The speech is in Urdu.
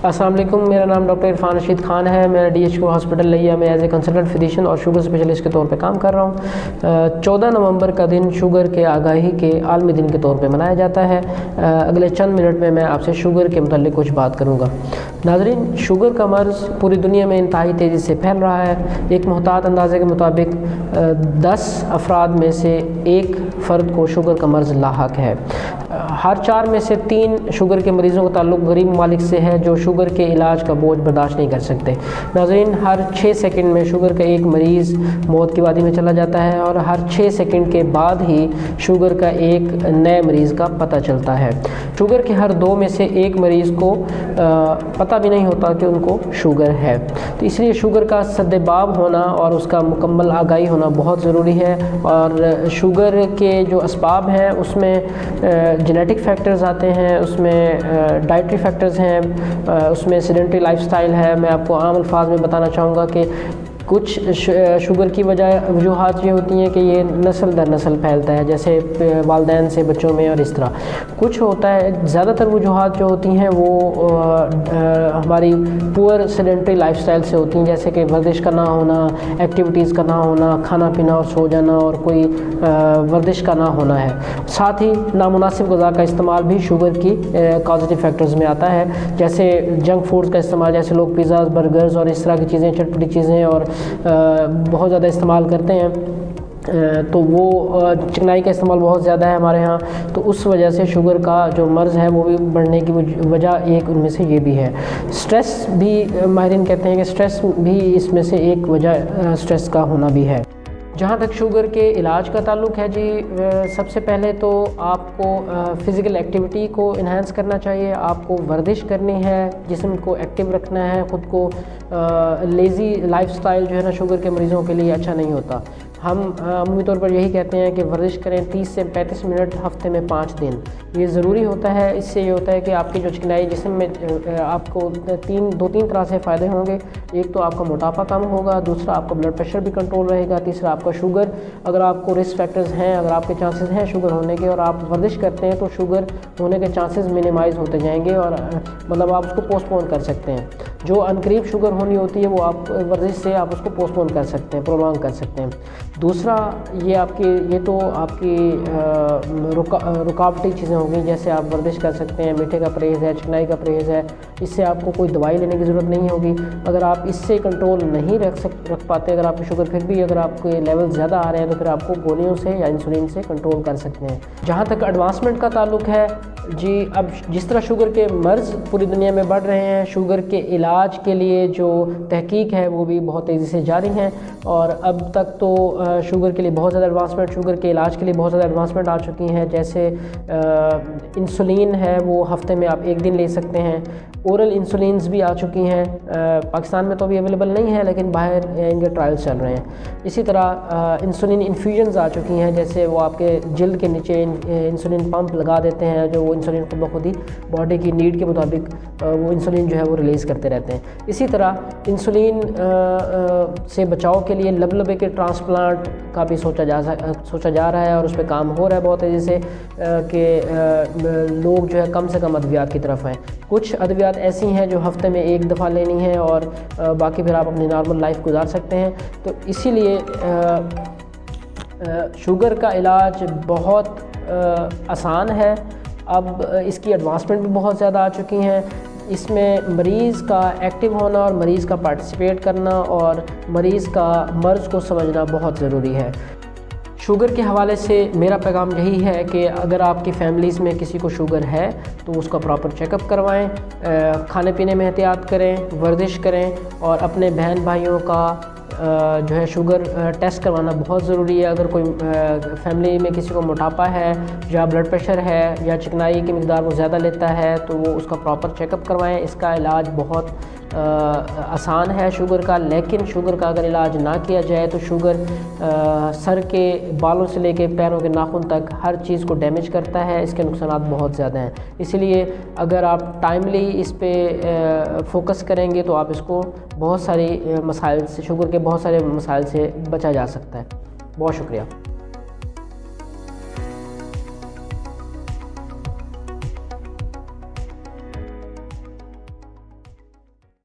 السلام علیکم، میرا نام ڈاکٹر عرفان رشید خان ہے۔ میں DHQ ہاسپٹل لیا میں ایز اے کنسلٹنٹ فزیشین اور شوگر اسپیشلسٹ کے طور پہ کام کر رہا ہوں۔ 14 نومبر کا دن شوگر کے آگاہی کے عالمی دن کے طور پہ منایا جاتا ہے۔ اگلے چند منٹ میں آپ سے شوگر کے متعلق کچھ بات کروں گا۔ ناظرین، شوگر کا مرض پوری دنیا میں انتہائی تیزی سے پھیل رہا ہے۔ ایک محتاط اندازے کے مطابق 10 افراد میں سے ایک فرد کو شوگر کا مرض لاحق ہے۔ ہر 4 میں سے 3 شوگر کے مریضوں کا تعلق غریب ممالک سے ہے جو شوگر کے علاج کا بوجھ برداشت نہیں کر سکتے۔ ناظرین، ہر 6 سیکنڈ میں شوگر کا ایک مریض موت کی وادی میں چلا جاتا ہے اور ہر 6 سیکنڈ کے بعد ہی شوگر کا ایک نئے مریض کا پتہ چلتا ہے۔ شوگر کے ہر 2 میں سے ایک مریض کو پتہ بھی نہیں ہوتا کہ ان کو شوگر ہے۔ تو اس لیے شوگر کا سدباب ہونا اور اس کا مکمل آگاہی ہونا بہت ضروری ہے۔ اور شوگر کے جو اسباب ہیں اس میں جینیٹک فیکٹرز آتے ہیں، اس میں ڈائٹری فیکٹرز ہیں، اس میں سیڈنٹری لائف سٹائل ہے۔ میں آپ کو عام الفاظ میں بتانا چاہوں گا کہ کچھ شوگر کی وجوہات یہ ہوتی ہیں کہ یہ نسل در نسل پھیلتا ہے، جیسے والدین سے بچوں میں اور اس طرح کچھ ہوتا ہے۔ زیادہ تر وجوہات جو ہوتی ہیں وہ ہماری پور سیڈنٹری لائف سٹائل سے ہوتی ہیں، جیسے کہ ورزش کا نہ ہونا، ایکٹیویٹیز کا نہ ہونا، کھانا پینا اور سو جانا اور کوئی ورزش کا نہ ہونا ہے۔ ساتھ ہی نامناسب غذا کا استعمال بھی شوگر کی کازیٹیو فیکٹرز میں آتا ہے، جیسے جنک فوڈز کا استعمال، جیسے لوگ پیزاز، برگرز اور اس طرح کی چیزیں، چٹپٹی چیزیں اور بہت زیادہ استعمال کرتے ہیں، تو وہ چکنائی کا استعمال بہت زیادہ ہے ہمارے ہاں، تو اس وجہ سے شوگر کا جو مرض ہے وہ بھی بڑھنے کی وجہ ایک ان میں سے یہ بھی ہے۔ سٹریس بھی ماہرین کہتے ہیں کہ سٹریس بھی اس میں سے ایک وجہ سٹریس کا ہونا بھی ہے۔ جہاں تک شوگر کے علاج کا تعلق ہے جی، سب سے پہلے تو آپ کو فزیکل ایکٹیویٹی کو انہینس کرنا چاہیے، آپ کو ورزش کرنی ہے، جسم کو ایکٹیو رکھنا ہے، خود کو لیزی لائف سٹائل جو ہے نا شوگر کے مریضوں کے لیے اچھا نہیں ہوتا۔ ہم عمومی طور پر یہی کہتے ہیں کہ ورزش کریں 30 سے 35 منٹ ہفتے میں 5 دن، یہ ضروری ہوتا ہے۔ اس سے یہ ہوتا ہے کہ آپ کی جو چکنائی جسم میں آپ کو دو تین طرح سے فائدے ہوں گے۔ ایک تو آپ کا موٹاپا کم ہوگا، دوسرا آپ کا بلڈ پریشر بھی کنٹرول رہے گا، تیسرا آپ کا شوگر، اگر آپ کو رسک فیکٹرز ہیں، اگر آپ کے چانسز ہیں شوگر ہونے کے اور آپ ورزش کرتے ہیں تو شوگر ہونے کے چانسز منیمائز ہوتے جائیں گے، اور مطلب آپ اس کو پوسٹ پون کر سکتے ہیں۔ جو عنقریب شوگر ہونی ہوتی ہے وہ آپ ورزش سے آپ اس کو پوسٹ پون کر سکتے ہیں، پرولونگ کر سکتے ہیں۔ دوسرا یہ تو آپ کی رکاوٹی چیزیں ہوں گی، جیسے آپ ورزش کر سکتے ہیں، میٹھے کا پرہیز ہے، چکنائی کا پرہیز ہے، اس سے آپ کو کوئی دوائی لینے کی ضرورت نہیں ہوگی۔ اگر آپ اس سے کنٹرول نہیں رکھ پاتے، اگر آپ کی شوگر پھر بھی اگر آپ کے لیول زیادہ آ رہے ہیں تو پھر آپ کو گولیوں سے یا انسولین سے کنٹرول کر سکتے ہیں۔ جہاں تک ایڈوانسمنٹ کا تعلق ہے جی، اب جس طرح شوگر کے مرض پوری دنیا میں بڑھ رہے ہیں، شوگر کے علاج کے لیے جو تحقیق ہے وہ بھی بہت تیزی سے جاری ہے، اور اب تک تو شوگر کے لیے بہت زیادہ ایڈوانسمنٹ، شوگر کے علاج کے لیے بہت زیادہ ایڈوانسمنٹ آ چکی ہیں، جیسے انسولین ہے وہ ہفتے میں آپ 1 دن لے سکتے ہیں۔ اورل انسولینز بھی آ چکی ہیں، پاکستان میں تو ابھی اویلیبل نہیں ہے لیکن باہر ان کے ٹرائلز چل رہے ہیں۔ اسی طرح انسولین انفیوژنز آ چکی ہیں، جیسے وہ آپ کے جلد کے نیچے انسولین پمپ لگا دیتے ہیں، جو وہ انسولین خود بخود ہی باڈی کی نیڈ کے مطابق وہ انسولین جو ہے وہ ریلیز کرتے رہتے ہیں۔ اسی طرح انسولین سے بچاؤ کے لیے لبے کے ٹرانسپلانٹ کا بھی سوچا جا رہا ہے، اور اس پہ کام ہو رہا ہے بہت تیزی سے کہ لوگ جو ہے کم سے کم ادویات کی طرف ہیں۔ کچھ ادویات ایسی ہیں جو ہفتے میں 1 دفعہ لینی ہیں اور باقی پھر آپ اپنی نارمل لائف گزار سکتے ہیں۔ تو اسی لیے شوگر کا علاج بہت آسان ہے، اب اس کی ایڈوانسمنٹ بھی بہت زیادہ آ چکی ہیں۔ اس میں مریض کا ایکٹیو ہونا اور مریض کا پارٹیسپیٹ کرنا اور مریض کا مرض کو سمجھنا بہت ضروری ہے۔ شوگر کے حوالے سے میرا پیغام یہی ہے کہ اگر آپ کی فیملیز میں کسی کو شوگر ہے تو اس کا پراپر چیک اپ کروائیں، کھانے پینے میں احتیاط کریں، ورزش کریں، اور اپنے بہن بھائیوں کا جو ہے شوگر ٹیسٹ کروانا بہت ضروری ہے۔ اگر کوئی فیملی میں کسی کو موٹاپا ہے یا بلڈ پریشر ہے یا چکنائی کی مقدار وہ زیادہ لیتا ہے تو وہ اس کا پراپر چیک اپ کروائیں۔ اس کا علاج بہت آسان ہے شوگر کا، لیکن شوگر کا اگر علاج نہ کیا جائے تو شوگر سر کے بالوں سے لے کے پیروں کے ناخن تک ہر چیز کو ڈیمیج کرتا ہے، اس کے نقصانات بہت زیادہ ہیں۔ اسی لیے اگر آپ ٹائملی اس پہ فوکس کریں گے تو آپ اس کو بہت ساری مسائل سے، شوگر کے بہت سارے مسائل سے بچا جا سکتا ہے۔ بہت شکریہ۔